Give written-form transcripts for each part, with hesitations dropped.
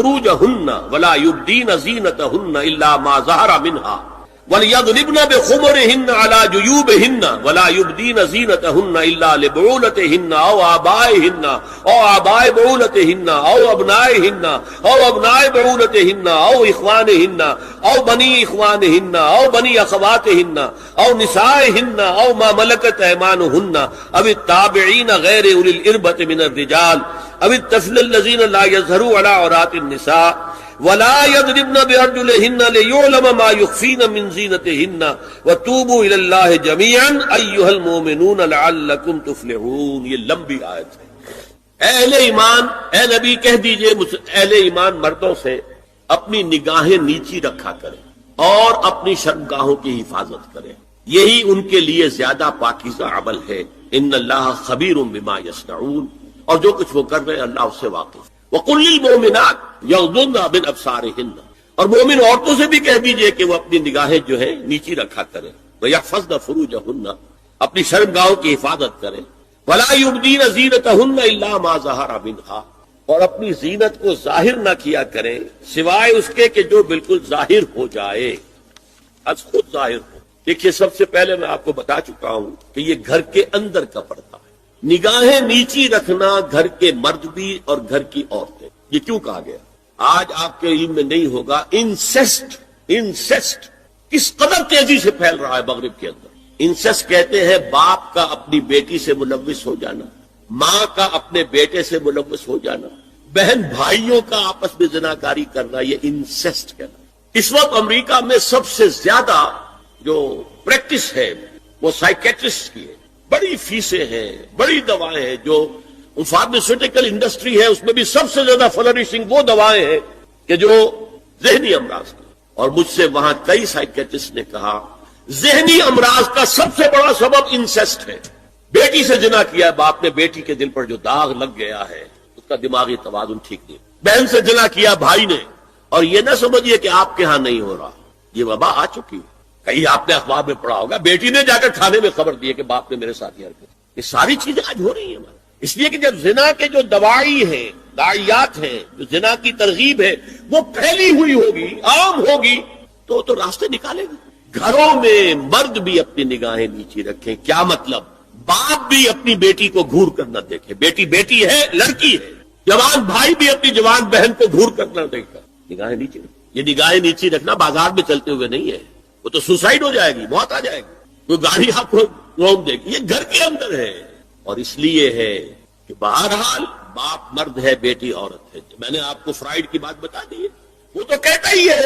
فروجهن ولا يبدين زينتهن الا ما ظهر منها وَلْيَضْرِبْنَ بِخُمُرِهِنَّ عَلَى جُيُوبِهِنَّ وَلَا يُبْدِينَ زِينَتَهُنَّ إِلَّا لِبُعُولَتِهِنَّ أَوْ آبَائِهِنَّ أَوْ آبَاءِ بُعُولَتِهِنَّ أَوْ أَبْنَائِهِنَّ أَوْ أَبْنَاءِ بُعُولَتِهِنَّ أَوْ إِخْوَانِهِنَّ أَوْ بَنِي إِخْوَانِهِنَّ أَوْ بَنِي أَخَوَاتِهِنَّ أَوْ نِسَائِهِنَّ أَوْ مَا مَلَكَتْ أَيْمَانُهُنَّ أَوِ التَّابِعِينَ غَيْرِ أُولِي الْإِرْبَةِ مِنَ الرِّجَالِ أَوِ الطَّفْلِ الَّذِينَ لَا يَظْهَرُوا عَلَى عَوْرَاتِ النِّسَاءِ وَلَا يَضْرِبْنَ بِأَرْجُلِهِنَّ لِيُعْلَمَ مَا يُخْفِينَ مِنْ زِينَتِهِنَّ وَتُوبُوا إِلَى اللَّهِ جَمِيعًا أَيُّهَا الْمُؤْمِنُونَ لَعَلَّكُمْ تُفْلِحُونَ. یہ لمبی آیت ہے. اہل ایمان، اے نبی کہہ دیجئے اہل ایمان مردوں سے اپنی نگاہیں نیچی رکھا کریں اور اپنی شرمگاہوں کی حفاظت کریں، یہی ان کے لیے زیادہ پاکیزہ عمل ہے. ان اللہ خبیر بما یصنعون، اور جو کچھ وہ کر رہے ہیں اللہ اس سے واقف. وَقُلْ لِلْمُؤْمِنَاتِ يَغْضُضْنَ مِنْ أَبْصَارِهِنَّ، اور مومن عورتوں سے بھی کہہ دیجئے کہ وہ اپنی نگاہیں جو ہیں نیچی رکھا کریں. وَيَحْفَظْنَ فُرُوجَهُنَّ، اپنی شرمگاہوں کی حفاظت کریں. وَلَا يُبْدِينَ زِينَتَهُنَّ إِلَّا مَا ظَهَرَ مِنْهَا، اور اپنی زینت کو ظاہر نہ کیا کریں سوائے اس کے کہ جو بالکل ظاہر ہو جائے، از خود ظاہر ہو. دیکھیے سب سے پہلے میں آپ کو بتا چکا ہوں کہ یہ گھر کے اندر کا پردہ ہے. نگاہیں نیچی رکھنا گھر کے مرد بھی اور گھر کی عورتیں. یہ کیوں کہا گیا؟ آج آپ کے علم میں نہیں ہوگا انسیسٹ کس قدر تیزی سے پھیل رہا ہے مغرب کے اندر. انسیسٹ کہتے ہیں باپ کا اپنی بیٹی سے ملوث ہو جانا، ماں کا اپنے بیٹے سے ملوث ہو جانا، بہن بھائیوں کا آپس میں زناکاری کرنا، یہ انسیسٹ کہنا. اس وقت امریکہ میں سب سے زیادہ جو پریکٹس ہے وہ سائیکیٹرسٹ کی ہے. بڑی فیسیں ہیں، بڑی دوائیں ہیں. جو فارماسیوٹیکل انڈسٹری ہے اس میں بھی سب سے زیادہ فلرشنگ وہ دوائیں ہیں کہ جو ذہنی امراض کی. اور مجھ سے وہاں کئی سائیکیٹرسٹ نے کہا ذہنی امراض کا سب سے بڑا سبب انسیسٹ ہے. بیٹی سے زنا کیا ہے باپ نے، بیٹی کے دل پر جو داغ لگ گیا ہے اس کا دماغی توازن ٹھیک نہیں. بہن سے زنا کیا بھائی نے، اور یہ نہ سمجھیے کہ آپ کے ہاں نہیں ہو رہا، یہ وبا آ چکی ہے. کہیں آپ نے اخبار میں پڑھا ہوگا بیٹی نے جا کر تھانے میں خبر دی کہ باپ نے میرے ساتھ یہ حرکت. یہ ساری چیزیں آج ہو رہی ہیں. اس لیے کہ جب زنا کے جو دوائی ہیں، داعیات ہیں، جو زنا کی ترغیب ہے وہ پھیلی ہوئی ہوگی، عام ہوگی، تو راستے نکالے گا. گھروں میں مرد بھی اپنی نگاہیں نیچی رکھیں. کیا مطلب؟ باپ بھی اپنی بیٹی کو گھور کر نہ دیکھے. بیٹی بیٹی ہے، لڑکی ہے. جوان بھائی بھی اپنی جوان بہن کو گھور کر نہ دیکھا. نگاہیں نیچی رکھیں. یہ نگاہیں نیچی رکھنا بازار میں چلتے ہوئے نہیں ہے، وہ تو سوسائڈ ہو جائے گی، موت آ جائے گی، کوئی گاڑی آپ کو روک دے گی. یہ گھر کے اندر ہے. اور اس لیے ہے کہ بہرحال باپ مرد ہے، بیٹی عورت ہے. میں نے آپ کو فرائیڈ کی بات بتا دی ہے. وہ تو کہتا ہی ہے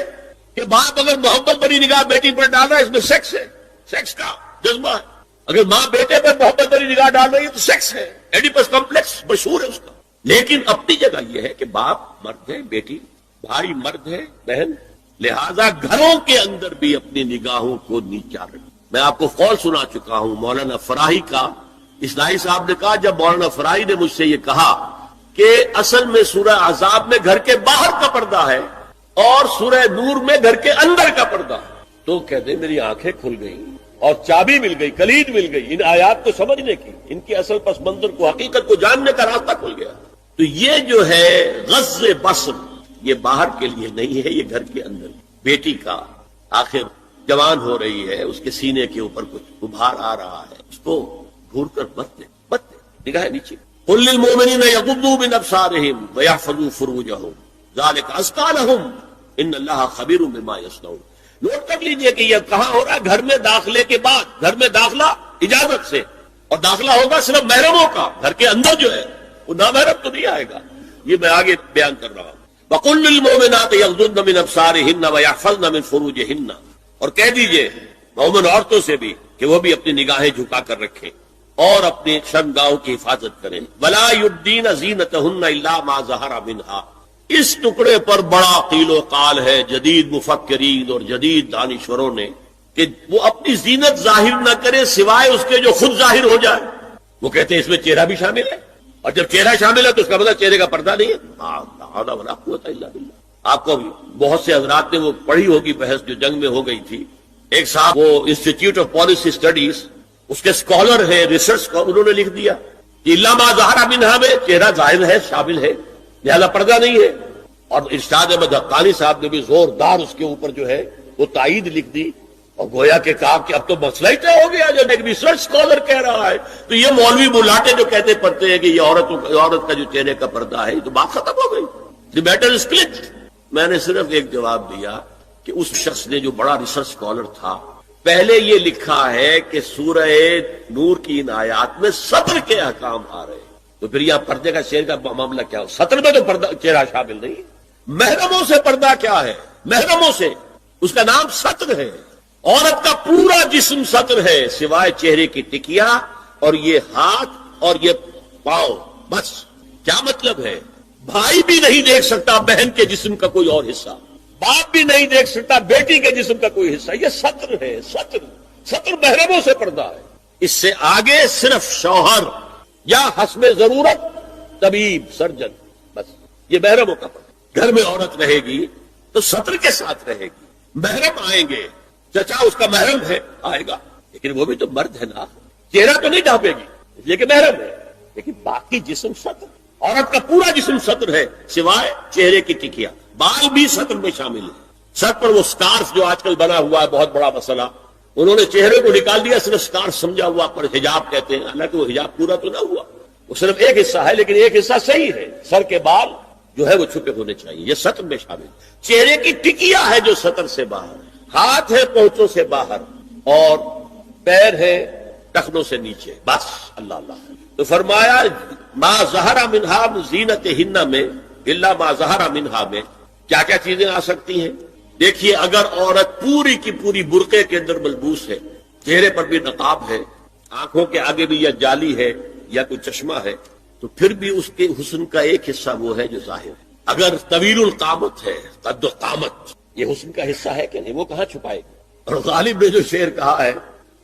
کہ باپ اگر محبت بری نگاہ بیٹی پر ڈال رہا ہے اس میں سیکس ہے، سیکس کا جذبہ ہے. اگر ماں بیٹے پر محبت بری نگاہ ڈال رہی ہے تو سیکس ہے. ایڈیپس کمپلیکس مشہور ہے اس کا. لیکن اپنی جگہ یہ ہے کہ باپ مرد ہے، بیٹی بھائی مرد ہے، بہن. لہذا گھروں کے اندر بھی اپنی نگاہوں کو نیچا رکھیں. میں آپ کو قول سنا چکا ہوں مولانا فراہی کا. اسلائی صاحب نے کہا جب مولانا فراہی نے مجھ سے یہ کہا کہ اصل میں سورہ عذاب میں گھر کے باہر کا پردہ ہے اور سورہ نور میں گھر کے اندر کا پردہ ہے، تو کہتے میری آنکھیں کھل گئیں اور چابی مل گئی، کلید مل گئی ان آیات کو سمجھنے کی، ان کی اصل پس منظر کو، حقیقت کو جاننے کا راستہ کھل گیا. تو یہ جو ہے غض بصر یہ باہر کے لیے نہیں ہے، یہ گھر کے اندر. بیٹی کا آخر جوان ہو رہی ہے، اس کے سینے کے اوپر کچھ ابھار آ رہا ہے، اس کو گھور کر مت دے نگاہ نیچے. قل للمؤمنین یغضوا من ابصارهم ویحفظوا فروجهم ذلک ازکی لهم ان اللہ خبیر بما یصنعون. نوٹ کر لیجئے کہ یہ کہاں ہو رہا ہے؟ گھر میں داخلے کے بعد. گھر میں داخلہ اجازت سے، اور داخلہ ہوگا صرف محرموں کا. گھر کے اندر جو ہے وہ نامحرم تو نہیں آئے گا. یہ میں آگے بیان کر رہا ہوں. وقل للمؤمنات یغضضن من ابصارهن ویحفظن من فروجهن، اور کہہ دیجئے مومن عورتوں سے بھی کہ وہ بھی اپنی نگاہیں جھکا کر رکھیں اور اپنے شرمگاہوں کی حفاظت کریں. ولا یبدین زینتهن الا ما ظهر منها. اس ٹکڑے پر بڑا قیل و قال ہے جدید مفکرین اور جدید دانشوروں نے کہ وہ اپنی زینت ظاہر نہ کرے سوائے اس کے جو خود ظاہر ہو جائے. وہ کہتے ہیں اس میں چہرہ بھی شامل ہے، اور جب چہرہ شامل ہے تو اس کا مطلب چہرے کا پردہ نہیں ہے. ولا قوت الا باللہ. آپ کو بہت سے حضرات نے وہ پڑھی ہوگی بحث جو جنگ میں ہو گئی تھی. ایک صاحب وہ انسٹیٹیوٹ آف پالیسی اسٹڈیز اس کے اسکالر ہیں، ریسرچ کا، انہوں نے لکھ دیا کہ الا ما ظہر منھا میں چہرہ ظاہر ہے، شامل ہے، لہذا پردہ نہیں ہے. اور ارشاد احمد حقانی صاحب نے بھی زوردار اس کے اوپر جو ہے وہ تائید لکھ دی اور گویا کہ کہا کہ اب تو مسئلہ ہی طے ہو گیا. جب ایک ریسرچ اسکالر کہہ رہا ہے تو یہ مولوی ملاٹے جو کہتے پڑھتے ہیں کہ یہ عورت کا جو چہرے کا پردہ ہے تو بات ختم ہو گئی. The matter is clicked. میں نے صرف ایک جواب دیا کہ اس شخص نے جو بڑا ریسرچ اسکالر تھا پہلے یہ لکھا ہے کہ سورہ نور کی ان آیات میں سطر کے احکام آ رہے ہیں تو پھر یہاں پردے کا شعر کا معاملہ کیا ہو؟ سطر میں تو پردہ چہرہ شامل نہیں. محرموں سے پردہ کیا ہے؟ محرموں سے اس کا نام سطر ہے. عورت کا پورا جسم سطر ہے سوائے چہرے کی ٹکیا اور یہ ہاتھ اور یہ پاؤں. بس کیا مطلب ہے؟ بھائی بھی نہیں دیکھ سکتا بہن کے جسم کا کوئی اور حصہ, باپ بھی نہیں دیکھ سکتا بیٹی کے جسم کا کوئی حصہ. یہ سطر ہے. سطر محرموں سے پردہ ہے. اس سے آگے صرف شوہر یا حسب ضرورت طبیب سرجن, بس یہ محرموں کا پردہ. گھر میں عورت رہے گی تو سطر کے ساتھ رہے گی. محرم آئیں گے, چچا اس کا محرم ہے آئے گا, لیکن وہ بھی تو مرد ہے نا, چہرہ تو نہیں ڈھانپے گی اس لیے کہ محرم ہے, لیکن باقی جسم سطر. عورت کا پورا جسم سطر ہے سوائے چہرے کی ٹکیا. بال بھی سطر میں شامل ہے. سر پر وہ سکارف جو آج کل بنا ہوا ہے بہت بڑا مسئلہ, انہوں نے چہرے کو نکال دیا, صرف سکارف سمجھا ہوا پر حجاب کہتے ہیں. حالانکہ وہ حجاب پورا تو نہ ہوا, وہ صرف ایک حصہ ہے, لیکن ایک حصہ صحیح ہے. سر کے بال جو ہے وہ چھپے ہونے چاہیے, یہ سطر میں شامل. چہرے کی ٹکیا ہے جو سطر سے باہر, ہاتھ ہے پہنچوں سے باہر, اور پیر ہے ٹخنوں سے نیچے. بس اللہ اللہ. تو فرمایا ما ظہر منہا زینتہن میں الا ما ظہر منہا میں کیا کیا چیزیں آ سکتی ہیں. دیکھیے اگر عورت پوری کی پوری برقعے کے اندر ملبوس ہے, چہرے پر بھی نقاب ہے, آنکھوں کے آگے بھی یا جالی ہے یا کوئی چشمہ ہے, تو پھر بھی اس کے حسن کا ایک حصہ وہ ہے جو ظاہر ہے. اگر طویل القامت ہے, قد و قامت, یہ حسن کا حصہ ہے کہ نہیں, وہ کہاں چھپائے گی. اور غالب نے جو شعر کہا ہے,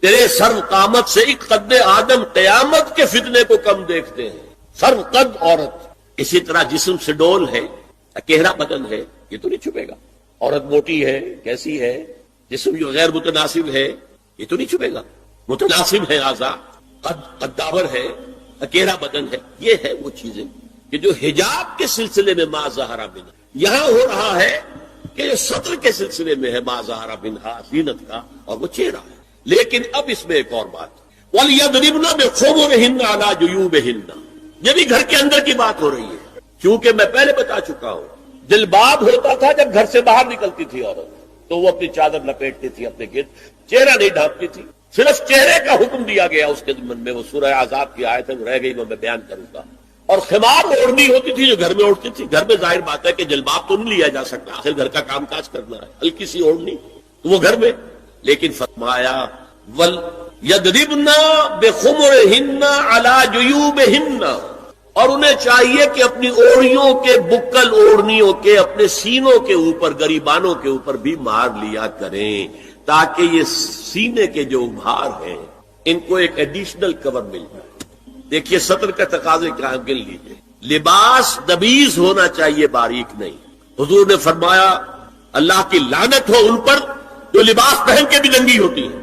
تیرے سرو قامت سے ایک قد آدم قیامت کے فتنے کو کم دیکھتے ہیں. سرو قد عورت, اسی طرح جسم سے ڈول ہے, اکیرا بدن ہے, یہ تو نہیں چھپے گا. عورت موٹی ہے, کیسی ہے, جسم جو غیر متناسب ہے, یہ تو نہیں چھپے گا. متناسب ہے اعضاء, قداور ہے, اکیرا بدن ہے, یہ ہے وہ چیزیں کہ جو حجاب کے سلسلے میں ما ظہر منہا. یہاں ہو رہا ہے کہ جو سطر کے سلسلے میں ہے ما ظہر منہا زینت کا, اور وہ چہرہ ہے. لیکن اب اس میں ایک اور بات, وَلْيَضْرِبْنَ بِخُمُرِهِنَّ عَلَىٰ جُيُوبِهِنَّ, یہ بھی گھر کے اندر کی بات ہو رہی ہے. کیونکہ میں پہلے بتا چکا ہوں, جلباب ہوتا تھا جب گھر سے باہر نکلتی تھی عورت, تو وہ اپنی چادر لپیٹتی تھی اپنے گرد, چہرہ نہیں ڈھانپتی تھی. صرف چہرے کا حکم دیا گیا اس کے ضمن میں, وہ سورہ احزاب کی آیت ہے, وہ رہ گئی, وہ میں بیان کروں گا. اور خمار اوڑھنی ہوتی تھی جو گھر میں اوڑھتی تھی. گھر میں ظاہر بات ہے کہ جلباب تو نہیں لیا جا سکتا, آخر گھر کا کام کاج کرنا ہے, ہلکی سی اوڑھنی تو وہ گھر میں. لیکن فرمایا وَلْيَضْرِبْنَ بِخُمُرِهِنَّ عَلَىٰ جُيُوبِهِنَّ, اور انہیں چاہیے کہ اپنی اوڑھیوں کے, بکل اوڑھنیوں کے اپنے سینوں کے اوپر, گریبانوں کے اوپر بھی مار لیا کریں, تاکہ یہ سینے کے جو ابھار ہیں ان کو ایک ایڈیشنل کور مل جائے. دیکھیے سطر کا تقاضے کیا گن لیجیے. لباس دبیز ہونا چاہیے, باریک نہیں. حضور نے فرمایا اللہ کی لعنت ہو ان پر جو لباس پہن کے بھی ننگی ہوتی ہے.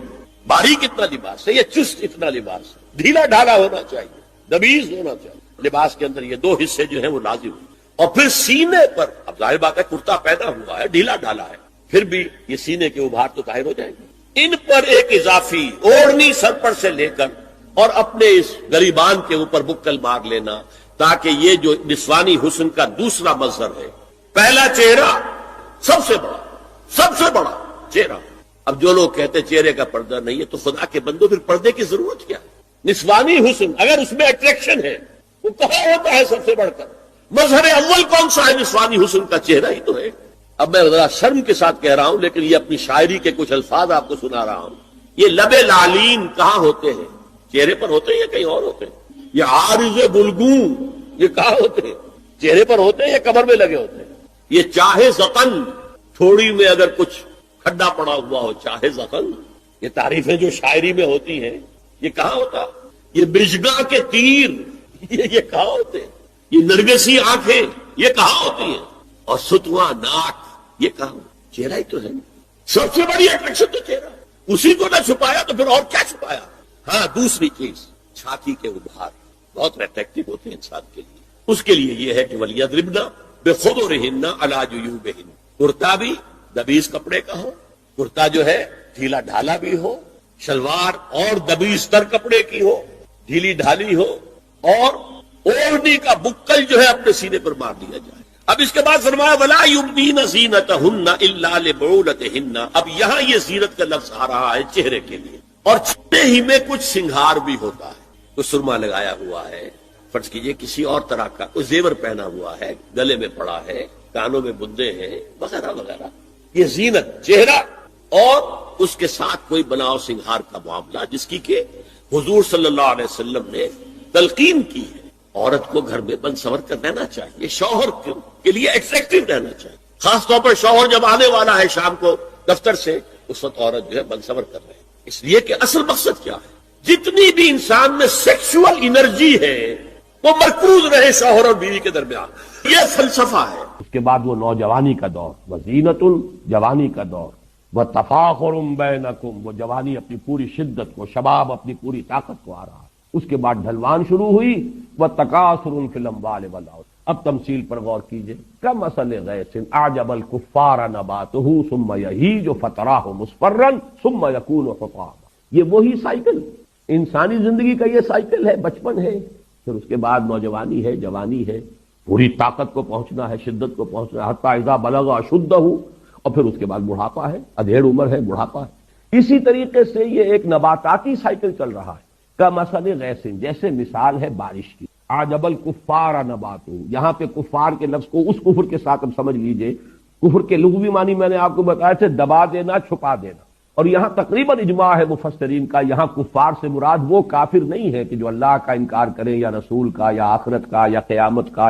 باریک اتنا لباس ہے, یہ چست اتنا لباس ہے, ڈھیلا ڈھالا ہونا چاہیے, دبیز ہونا چاہیے. لباس کے اندر یہ دو حصے جو ہیں وہ لازم ہیں. اور پھر سینے پر, اب ظاہر بات ہے کرتا پیدا ہوا ہے, ڈھیلا ڈھالا ہے, پھر بھی یہ سینے کے ابھار تو ظاہر ہو جائیں گے. ان پر ایک اضافی اوڑھنی سر پر سے لے کر اور اپنے اس گریبان کے اوپر بکل مار لینا, تاکہ یہ جو نسوانی حسن کا دوسرا مظہر ہے, پہلا چہرہ سب سے بڑا چہرہ. اب جو لوگ کہتے چہرے کا پردہ نہیں ہے, تو خدا کے بندو پھر پردے کی ضرورت کیا ہے؟ نسوانی حسن اگر اس میں اٹریکشن ہے, وہ کہاں ہوتا ہے سب سے بڑھ کر؟ مظہر اول کون سا ہے نسوانی حسن کا؟ چہرہ ہی تو ہے. اب میں ذرا شرم کے ساتھ کہہ رہا ہوں, لیکن یہ اپنی شاعری کے کچھ الفاظ آپ کو سنا رہا ہوں. یہ لب لعلین کہاں ہوتے ہیں؟ چہرے پر ہوتے ہیں یا کہیں اور ہوتے ہیں؟ یہ عارض بلگوں یہ کہاں ہوتے ہیں؟ چہرے پر ہوتے ہیں یا کمر میں لگے ہوتے ہیں؟ یہ چاہے زقن, تھوڑی میں اگر کچھ کھڈا پڑا ہوا ہو, چاہے زقن, یہ تعریفیں جو شاعری میں ہوتی ہیں یہ کہاں ہوتا؟ یہ برجگاہ کے تیر یہ کہاں ہوتے ہیں؟ یہ نرگسی آنکھیں یہ کہاں ہوتی ہیں؟ اور ستواں ناک یہ کہاں؟ چہرہ ہی تو ہے. سب سے بڑی اٹریکشن تو چہرہ, اسی کو نہ چھپایا تو پھر اور کیا چھپایا؟ ہاں دوسری چیز چھاتی کے ابھار بہت اٹریکٹیو ہوتے ہیں انسان کے لیے. اس کے لیے یہ ہے کہ وَلْيَضْرِبْنَ بخضرہن علی جیوبہن، کرتا بھی دبیز کپڑے کا ہو، کرتا جو ہے ڈھیلا ڈھالا بھی ہو، شلوار اور دبیز تر کپڑے کی ہو، ڈھیلی ڈھالی ہو، اور اوڑھنی کا بکل جو ہے اپنے سینے پر مار دیا جائے۔ اب اس کے بعد فرمایا وَلَا يُبْدِينَ زِينَتَهُنَّ إِلَّا لِبُعُولَتِهِنَّ، اب یہاں یہ زینت کا لفظ آ رہا ہے چہرے کے لیے، اور چہرے ہی میں کچھ سنگھار بھی ہوتا ہے، کچھ سرما لگایا ہوا ہے، فرض کیجئے کسی اور طرح کا کوئی زیور پہنا ہوا ہے، گلے میں پڑا ہے، کانوں میں بندے ہیں وغیرہ وغیرہ، یہ زینت چہرہ، اور اس کے ساتھ کوئی بناؤ سنگھار کا معاملہ جس کی کہ حضور صلی اللہ علیہ وسلم نے تلقین کی ہے۔ عورت کو گھر میں بن سور کر رہنا چاہیے، شوہر کے لیے ایٹریکٹیو رہنا چاہیے، خاص طور پر شوہر جب آنے والا ہے شام کو دفتر سے، اس وقت عورت جو ہے بن سور کر رہے ہیں، اس لیے کہ اصل مقصد کیا ہے، جتنی بھی انسان میں سیکشول انرجی ہے وہ مرکوز رہے شوہر اور بیوی کے درمیان، یہ فلسفہ ہے۔ اس کے بعد وہ نوجوانی کا دور، وزینت جوانی کا دور، وہ تفاخر بینکم، وہ جوانی اپنی پوری شدت کو، شباب اپنی پوری طاقت کو آ رہا ہے۔ اس کے بعد ڈھلوان شروع ہوئی، وہ تکاثر فی الاموال والاولاد۔ اب تمثیل پر غور کیجئے، کمثل غیث اعجب الکفار نباتہ ثم یہیج فتراہ مصفرا ثم یکون حطاما۔ یہ وہی سائیکل، انسانی زندگی کا یہ سائیکل ہے، بچپن ہے، پھر اس کے بعد نوجوانی ہے، جوانی ہے، پوری طاقت کو پہنچنا ہے، شدت کو پہنچنا ہے، حتی اذا بلغ اشدہ، اور پھر اس کے بعد بڑھاپا ہے، ادھیڑ عمر ہے، بڑھاپا ہے۔ اسی طریقے سے یہ ایک نباتاتی سائیکل چل رہا ہے، کمثل غیث، جیسے مثال ہے بارش کی، اعجب الکفار نباتہ، یہاں پہ کفار کے لفظ کو اس کفر کے ساتھ اب سمجھ لیجئے، کفر کے لغوی معنی میں نے آپ کو بتایا تھے، دبا دینا، چھپا دینا، اور یہاں تقریباً اجماع ہے مفسرین کا، یہاں کفار سے مراد وہ کافر نہیں ہے کہ جو اللہ کا انکار کرے یا رسول کا یا آخرت کا یا قیامت کا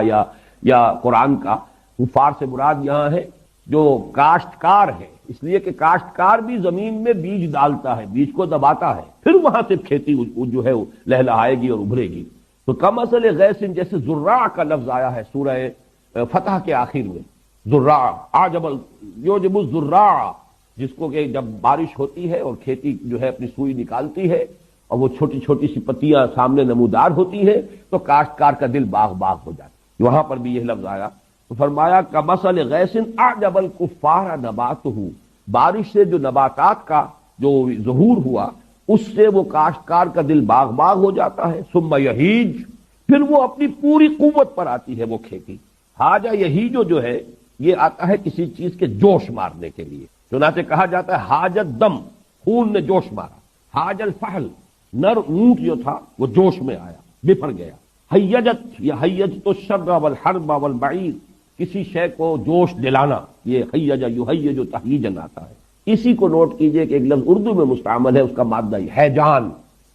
یا قرآن کا، کفار سے مراد یہاں ہے جو کاشتکار ہے، اس لیے کہ کاشتکار بھی زمین میں بیج ڈالتا ہے، بیج کو دباتا ہے، پھر وہاں سے کھیتی جو ہے لہلہائے گی اور ابھرے گی۔ تو کمثل غیث، جیسے زراع کا لفظ آیا ہے سورہ فتح کے آخر میں، زراع عجب یعجب الزراع، جس کو کہ جب بارش ہوتی ہے اور کھیتی جو ہے اپنی سوئی نکالتی ہے اور وہ چھوٹی چھوٹی سی پتیاں سامنے نمودار ہوتی ہے تو کاشتکار کا دل باغ باغ ہو جاتا ہے، وہاں پر بھی یہ لفظ آیا۔ تو فرمایا کمثل غیث اعجب الکفار نباتہ، بارش سے جو نباتات کا جو ظہور ہوا اس سے وہ کاشتکار کا دل باغ باغ ہو جاتا ہے، ثم یہیج، پھر وہ اپنی پوری قوت پر آتی ہے وہ کھیتی۔ حاجہ یہیجو جو ہے یہ آتا ہے کسی چیز کے جوش مارنے کے لیے، چنانچہ کہا جاتا ہے حاجت دم، خون نے جوش مارا، حاج الفحل، نر اونٹ جو تھا وہ جوش میں آیا، بفر گیا، حیجت یا حیجت الشر والحرب والبعیر، کسی شے کو جوش دلانا، یہ حیج یحیج تحییجن آتا ہے۔ اسی کو نوٹ کیجئے کہ ایک لفظ اردو میں مستعمل ہے، اس کا مادہ یہ حیجان،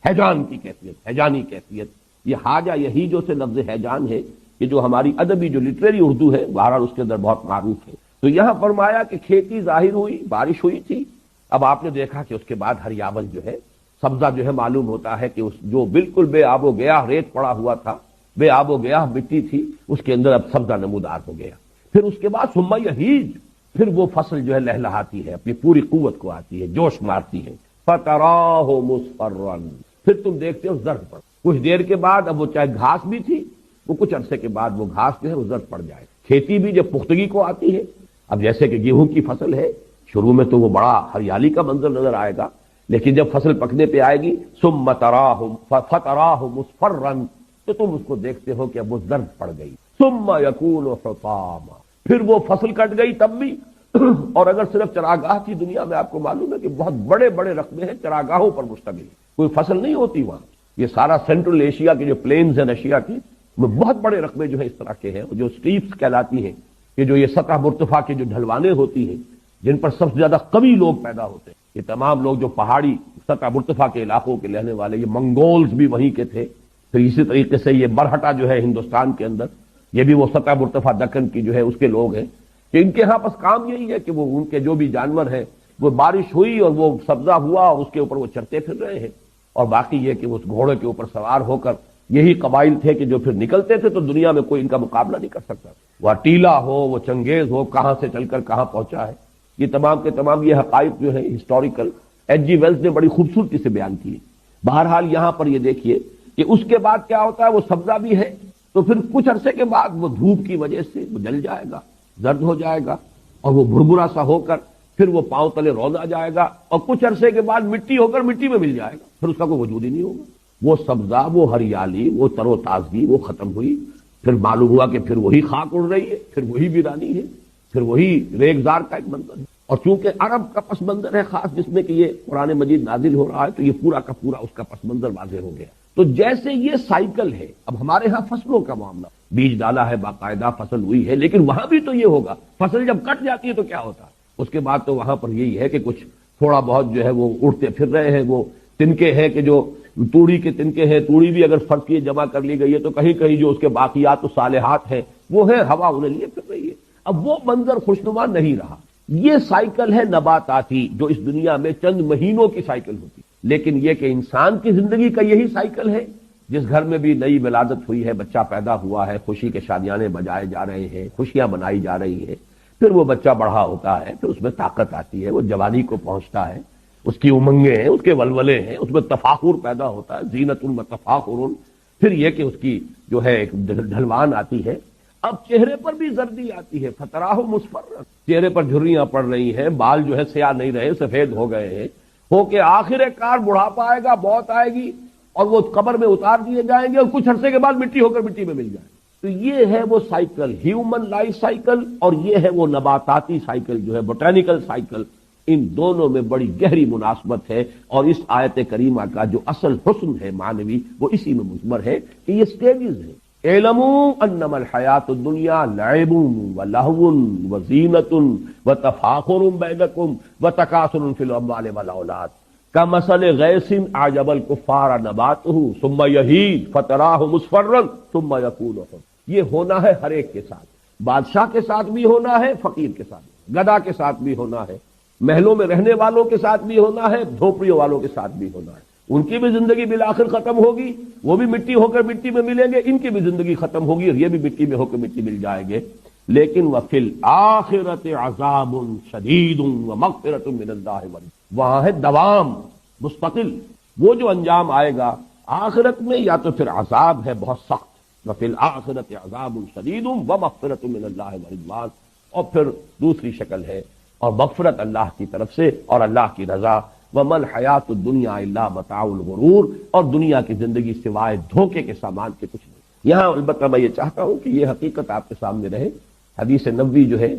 حیجان کی کیفیت، حیجانی کیفیت، یہ حاجہ یہیجو سے لفظ حیجان ہے کہ جو ہماری ادبی جو لٹریری اردو ہے بہرحال اس کے اندر بہت معروف ہے۔ تو یہاں فرمایا کہ کھیتی ظاہر ہوئی، بارش ہوئی تھی، اب آپ نے دیکھا کہ اس کے بعد ہریاول جو ہے، سبزہ جو ہے معلوم ہوتا ہے کہ اس جو بالکل بے آب و گیا ریت پڑا ہوا تھا، بے آب و گیا مٹی تھی، اس کے اندر اب سبزہ نمودار ہو گیا۔ پھر اس کے بعد ثم یہیج، پھر وہ فصل جو ہے لہلہاتی ہے، اپنی پوری قوت کو آتی ہے، جوش مارتی ہے، فتراہ مصفرا، پھر تم دیکھتے ہو زرد پڑ، کچھ دیر کے بعد اب وہ چاہے گھاس بھی تھی، وہ کچھ عرصے کے بعد وہ گھاس جو ہے وہ زرد پڑ جائے۔ کھیتی بھی جب پختگی کو آتی ہے، اب جیسے کہ گیہوں کی فصل ہے، شروع میں تو وہ بڑا ہریالی کا منظر نظر آئے گا، لیکن جب فصل پکنے پہ آئے گی ثم تراہ فتراہ مصفرا، تو تم اس کو دیکھتے ہو کہ اب وہ زرد پڑ گئی، ثم یکون حطاما، پھر وہ فصل کٹ گئی تب بھی۔ اور اگر صرف چراگاہ کی دنیا میں آپ کو معلوم ہے کہ بہت بڑے بڑے رقبے ہیں چراگاہوں پر مشتمل، کوئی فصل نہیں ہوتی وہاں، یہ سارا سینٹرل ایشیا کے جو پلینز ہیں رشیا کی، میں بہت بڑے رقبے جو ہے اس طرح کے ہیں، جو اسٹریپس کہلاتی ہیں، کہ جو یہ سطح مرتفع کے جو ڈھلوانے ہوتی ہیں جن پر سب سے زیادہ قوی لوگ پیدا ہوتے ہیں، یہ تمام لوگ جو پہاڑی سطح مرتفع کے علاقوں کے رہنے والے، یہ منگولز بھی وہیں کے تھے، پھر اسی طریقے سے یہ برہٹا جو ہے ہندوستان کے اندر، یہ بھی وہ سطح مرتفع دکن کی جو ہے اس کے لوگ ہیں، کہ ان کے ہاں بس کام یہی ہے کہ وہ ان کے جو بھی جانور ہیں وہ بارش ہوئی اور وہ سبزہ ہوا اور اس کے اوپر وہ چرتے پھر رہے ہیں، اور باقی یہ کہ اس گھوڑے کے اوپر سوار ہو کر یہی قبائل تھے کہ جو پھر نکلتے تھے تو دنیا میں کوئی ان کا مقابلہ نہیں کر سکتا، وہ ٹیلا ہو، وہ چنگیز ہو، کہاں سے چل کر کہاں پہنچا ہے، یہ تمام کے تمام یہ حقائق جو ہیں ہسٹوریکل ایچ جی ویلز نے بڑی خوبصورتی سے بیان کیے۔ بہرحال یہاں پر یہ دیکھیے کہ اس کے بعد کیا ہوتا ہے، وہ سبزہ بھی ہے تو پھر کچھ عرصے کے بعد وہ دھوپ کی وجہ سے وہ جل جائے گا، زرد ہو جائے گا، اور وہ بھربھرا سا ہو کر پھر وہ پاؤں تلے رودا جائے گا، اور کچھ عرصے کے بعد مٹی ہو کر مٹی میں مل جائے گا، پھر اس کا کوئی وجود ہی نہیں ہوگا۔ وہ سبزہ، وہ ہریالی، وہ تر و تازگی وہ ختم ہوئی، پھر معلوم ہوا کہ پھر وہی خاک اڑ رہی ہے، پھر وہی ویرانی ہے، پھر وہی ریگزار کا ایک منظر ہے۔ اور چونکہ عرب کا پس منظر ہے خاص، جس میں کہ یہ قرآن مجید نازل ہو رہا ہے، تو یہ پورا کا پورا اس کا پس منظر واضح ہو گیا۔ تو جیسے یہ سائیکل ہے، اب ہمارے ہاں فصلوں کا معاملہ، بیج ڈالا ہے، باقاعدہ فصل ہوئی ہے، لیکن وہاں بھی تو یہ ہوگا، فصل جب کٹ جاتی ہے تو کیا ہوتا ہے؟ اس کے بعد تو وہاں پر یہی ہے کہ کچھ تھوڑا بہت جو ہے وہ اڑتے پھر رہے ہیں، وہ تنکے ہیں کہ جو توڑی کے تنکے ہیں، توڑی بھی اگر فرض کیے جمع کر لی گئی ہے تو کہیں کہیں جو اس کے باقیات و صالحات ہیں وہ ہے، ہوا انہیں لیے پھر رہی ہے۔ اب وہ منظر خوشنما نہیں رہا۔ یہ سائیکل ہے نباتاتی جو اس دنیا میں چند مہینوں کی سائیکل ہوتی، لیکن یہ کہ انسان کی زندگی کا یہی سائیکل ہے، جس گھر میں بھی نئی ولادت ہوئی ہے، بچہ پیدا ہوا ہے، خوشی کے شادیانے بجائے جا رہے ہیں، خوشیاں منائی جا رہی ہیں، پھر وہ بچہ بڑھا ہوتا ہے، پھر اس میں طاقت آتی ہے، وہ جوانی کو پہنچتا ہے، اس کی امنگیں ہیں، اس کے ولولے ہیں، اس میں تفاخر پیدا ہوتا ہے، زینت و تفاخر، پھر یہ کہ اس کی جو ہے ایک ڈھلوان آتی ہے۔ اب چہرے پر بھی زردی آتی ہے، فتراہ مصفر، چہرے پر جھریاں پڑ رہی ہیں، بال جو ہے سیاہ نہیں رہے، سفید ہو گئے ہیں، ہو کے آخر کار بڑھاپا آئے گا، موت آئے گی، اور وہ قبر میں اتار دیے جائیں گے، اور کچھ عرصے کے بعد مٹی ہو کر مٹی میں مل جائیں گے۔ تو یہ ہے وہ سائیکل، ہیومن لائف سائیکل، اور یہ ہے وہ نباتاتی سائیکل جو ہے بوٹینیکل سائیکل۔ ان دونوں میں بڑی گہری مناسبت ہے، اور اس آیت کریمہ کا جو اصل حسن ہے معنوی وہ اسی میں مضمر ہے کہ یہ سٹیجز ہیں۔ اعلموا انما الحیات الدنیا لعب ولہو وزینۃ وتفاخر بینکم وتکاثر فی الاموال والاولاد کمثل غیث اعجب الکفار نباتہ ثم یہیج فتراہ مصفرا ثم یکون حطاما۔ یہ ہونا ہے ہر ایک کے ساتھ، بادشاہ کے ساتھ بھی ہونا ہے، فقیر کے ساتھ بھی، گدھا کے ساتھ بھی ہونا ہے، محلوں میں رہنے والوں کے ساتھ بھی ہونا ہے، جھوپڑیوں والوں کے ساتھ بھی ہونا ہے۔ ان کی بھی زندگی بالآخر ختم ہوگی، وہ بھی مٹی ہو کر مٹی میں ملیں گے، ان کی بھی زندگی ختم ہوگی اور یہ بھی مٹی میں ہو کر مٹی مل جائیں گے۔ لیکن وفی الآخرۃ عذاب شدید ومغفرۃ من اللہ ورضوان، وہاں ہے دوام مستقل، وہ جو انجام آئے گا آخرت میں یا تو پھر عذاب ہے بہت سخت، وفی الآخرۃ عذاب شدید ومغفرۃ من اللہ ورضوان، اور پھر دوسری شکل ہے اور مغفرت اللہ کی طرف سے اور اللہ کی رضا۔ وَمَا الْحَيَاةُ الدُّنْيَا إِلَّا مَتَاعُ الْغُرُورِ، اور دنیا کی زندگی سوائے دھوکے کے سامان کے کچھ نہیں۔ یہاں البتہ میں یہ چاہتا ہوں کہ یہ حقیقت آپ کے سامنے رہے۔ حدیث نبوی جو ہے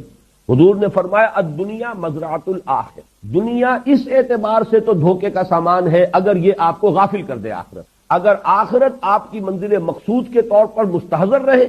حضور نے فرمایا الدنیا مزرعۃ الآخرہ، دنیا اس اعتبار سے تو دھوکے کا سامان ہے اگر یہ آپ کو غافل کر دے آخرت۔ اگر آخرت آپ کی منزل مقصود کے طور پر مستحضر رہے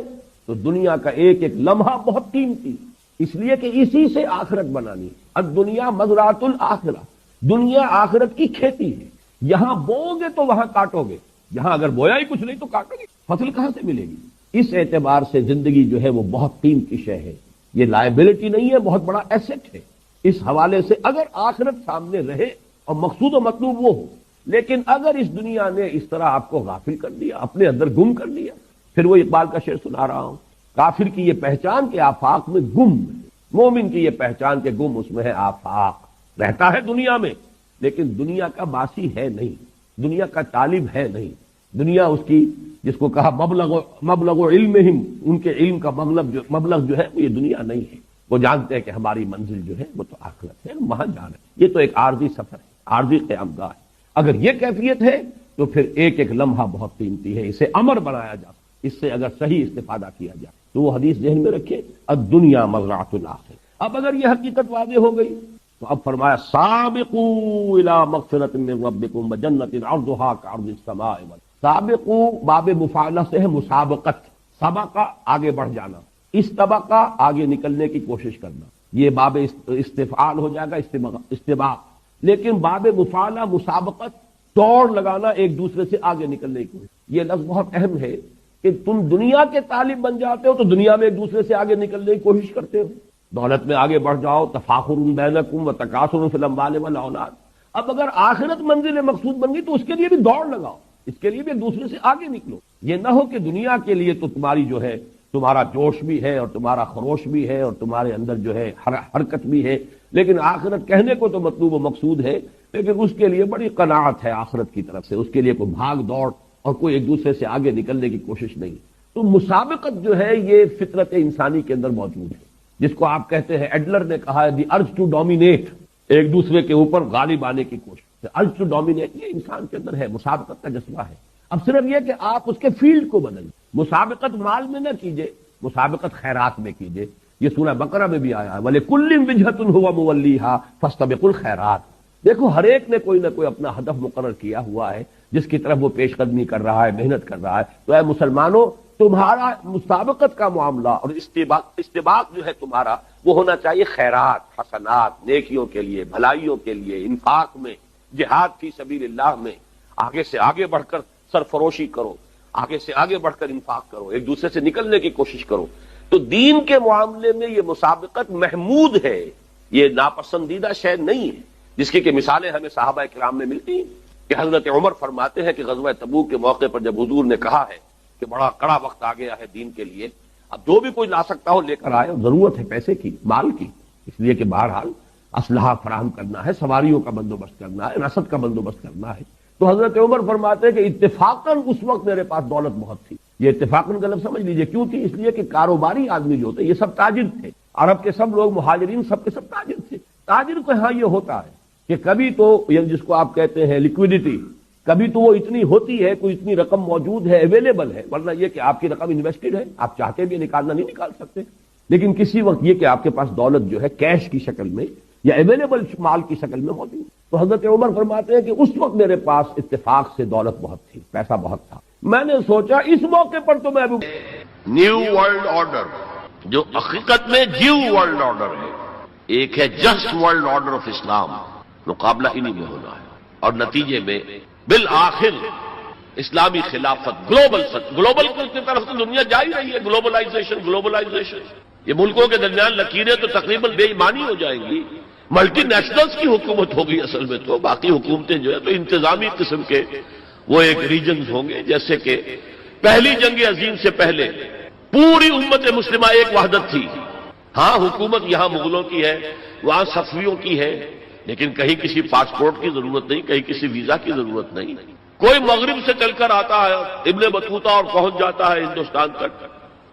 تو دنیا کا ایک ایک لمحہ بہت قیمتی، اس لیے کہ اسی سے آخرت بنانی۔ الدنیا مزرعۃ الآخرہ، دنیا آخرت کی کھیتی ہے، یہاں بوؤ گے تو وہاں کاٹو گے، یہاں اگر بویا ہی کچھ نہیں تو کاٹو گے، فصل کہاں سے ملے گی؟ اس اعتبار سے زندگی جو ہے وہ بہت قیمتی شے ہے، یہ لائبلٹی نہیں ہے، بہت بڑا ایسٹ ہے۔ اس حوالے سے اگر آخرت سامنے رہے اور مقصود و مطلوب وہ ہو، لیکن اگر اس دنیا نے اس طرح آپ کو غافل کر دیا، اپنے اندر گم کر لیا، پھر وہ اقبال کا شعر سنا رہا ہوں، کافر کی یہ پہچان کہ آفاق میں گم ہے، مومن کی یہ پہچان کہ گم اس میں ہے آفاق، رہتا ہے دنیا میں لیکن دنیا کا باسی ہے نہیں، دنیا کا طالب ہے نہیں، دنیا اس کی جس کو کہا مبلغ علمہم، ان کے علم کا مبلغ جو ہے وہ یہ دنیا نہیں ہے، وہ جانتے ہیں کہ ہماری منزل جو ہے وہ تو آخرت ہے، ہم وہاں جا رہے ہیں، یہ تو ایک عارضی سفر ہے، عارضی قیام گاہ ہے۔ اگر یہ کیفیت ہے تو پھر ایک ایک لمحہ بہت قیمتی ہے، اسے امر بنایا جا، اس سے اگر صحیح استفادہ کیا جائے تو وہ حدیث ذہن میں رکھے الدنیا مزرعۃ الآخرہ۔ اب اگر یہ حقیقت واضح ہو گئی تو اب فرمایا سابقوا الی مغفرۃ من ربکم وجنۃ عرضها كعرض السماء والارض۔ سابقوا باب مفاعلہ سے ہے مسابقت، سبقہ آگے بڑھ جانا، استبقہ آگے نکلنے کی کوشش کرنا، یہ باب استفعال ہو جائے گا، استباق، لیکن باب مفاعلہ مسابقت، دوڑ لگانا ایک دوسرے سے آگے نکلنے کی کوشش۔ یہ لفظ بہت اہم ہے کہ تم دنیا کے طالب بن جاتے ہو تو دنیا میں ایک دوسرے سے آگے نکلنے کی کوشش کرتے ہو، دولت میں آگے بڑھ جاؤ، تفاخر بینکم وتکاثر فی الاموال والاولاد۔ اب اگر آخرت منزل مقصود بن گئی تو اس کے لیے بھی دوڑ لگاؤ، اس کے لیے بھی ایک دوسرے سے آگے نکلو۔ یہ نہ ہو کہ دنیا کے لیے تو تمہاری جو ہے تمہارا جوش بھی ہے اور تمہارا خروش بھی ہے اور تمہارے اندر جو ہے حرکت بھی ہے، لیکن آخرت کہنے کو تو مطلوب و مقصود ہے، لیکن اس کے لیے بڑی قناعت ہے آخرت کی طرف سے، اس کے لیے کوئی بھاگ دوڑ اور کوئی ایک دوسرے سے آگے نکلنے کی کوشش نہیں۔ تو مسابقت جو ہے یہ فطرت انسانی کے اندر موجود ہے، جس کو آپ کہتے ہیں، ایڈلر نے کہا ہے دی ارج ٹو ڈومینیٹ، ایک دوسرے کے اوپر غالب آنے کی کوشش، ارج ٹو ڈومینیٹ یہ انسان کے اندر ہے، مسابقت کا جذبہ ہے۔ اب صرف یہ کہ آپ اس کے فیلڈ کو بدلیں، مسابقت مال میں نہ کیجئے، مسابقت خیرات میں کیجئے۔ یہ سورہ بقرہ میں بھی آیا ہے وَلِكُلٍّ وِجْهَةٌ هُوَ مُوَلِّيهَا فَاسْتَبِقُوا الْخَيْرَاتِ۔ دیکھو ہر ایک نے کوئی نہ کوئی اپنا ہدف مقرر کیا ہوا ہے جس کی طرف وہ پیش قدمی کر رہا ہے، محنت کر رہا ہے۔ تو اے مسلمانوں، تمہارا مسابقت کا معاملہ اور استباق جو ہے تمہارا وہ ہونا چاہیے خیرات، حسنات، نیکیوں کے لیے، بھلائیوں کے لیے، انفاق میں، جہاد فی سبیل اللہ میں۔ آگے سے آگے بڑھ کر سرفروشی کرو، آگے سے آگے بڑھ کر انفاق کرو، ایک دوسرے سے نکلنے کی کوشش کرو۔ تو دین کے معاملے میں یہ مسابقت محمود ہے، یہ ناپسندیدہ شے نہیں ہے، جس کی کہ مثالیں ہمیں صحابہ کرام میں ملتی ہیں کہ حضرت عمر فرماتے ہیں کہ غزوہ تبوک کے موقع پر جب حضور نے کہا ہے کہ بڑا کڑا وقت آ گیا ہے دین کے لیے، اب جو بھی کوئی لا سکتا ہو لے کر آئے، ضرورت ہے پیسے کی، مال کی، اس لیے کہ بہرحال اسلحہ فراہم کرنا ہے، سواریوں کا بندوبست کرنا ہے، رسد کا بندوبست کرنا ہے۔ تو حضرت عمر فرماتے ہیں کہ اتفاقاً اس وقت میرے پاس دولت بہت تھی۔ یہ اتفاقاً کا لفظ سمجھ لیجئے، کیوں تھی؟ اس لیے کہ کاروباری آدمی جو ہوتے یہ سب تاجر تھے، عرب کے سب لوگ مہاجرین سب کے سب تاجر تھے۔ تاجر کو ہاں یہ ہوتا ہے کہ کبھی تو جس کو آپ کہتے ہیں لیکوڈیٹی، کبھی تو وہ اتنی ہوتی ہے، کوئی اتنی رقم موجود ہے، اویلیبل ہے، ورنہ یہ کہ آپ کی رقم انویسٹڈ ہے، آپ چاہتے بھی نکالنا نہیں نکال سکتے۔ لیکن کسی وقت یہ کہ آپ کے پاس دولت جو ہے کیش کی شکل میں یا اویلیبل مال کی شکل میں موجود۔ تو حضرت عمر فرماتے ہیں کہ اس وقت میرے پاس اتفاق سے دولت بہت تھی، پیسہ بہت تھا۔ میں نے سوچا اس موقع پر تو میں نیو ورلڈ آرڈر جو حقیقت میں جیو ورلڈ آرڈر ہے، ایک ہے جسٹ ورلڈ آرڈر آف اسلام، مقابلہ انہی میں ہونا ہے، اور نتیجے میں بالآخر اسلامی خلافت گلوبل کی طرف تو دنیا جا ہی رہی ہے، گلوبلائزیشن۔ یہ ملکوں کے درمیان لکیریں تو تقریباً بے ایمانی ہو جائیں گی، ملٹی نیشنلز کی حکومت ہوگی اصل میں، تو باقی حکومتیں جو ہے تو انتظامی قسم کے وہ ایک ریجنز ہوں گے۔ جیسے کہ پہلی جنگ عظیم سے پہلے پوری امت مسلمہ ایک وحدت تھی، ہاں حکومت یہاں مغلوں کی ہے، وہاں صفویوں کی ہے، لیکن کہیں کسی پاسپورٹ کی ضرورت نہیں، کہیں کسی ویزا کی ضرورت نہیں۔ کوئی مغرب سے چل کر آتا ہے ابن بطوطہ اور پہنچ جاتا ہے ہندوستان تک،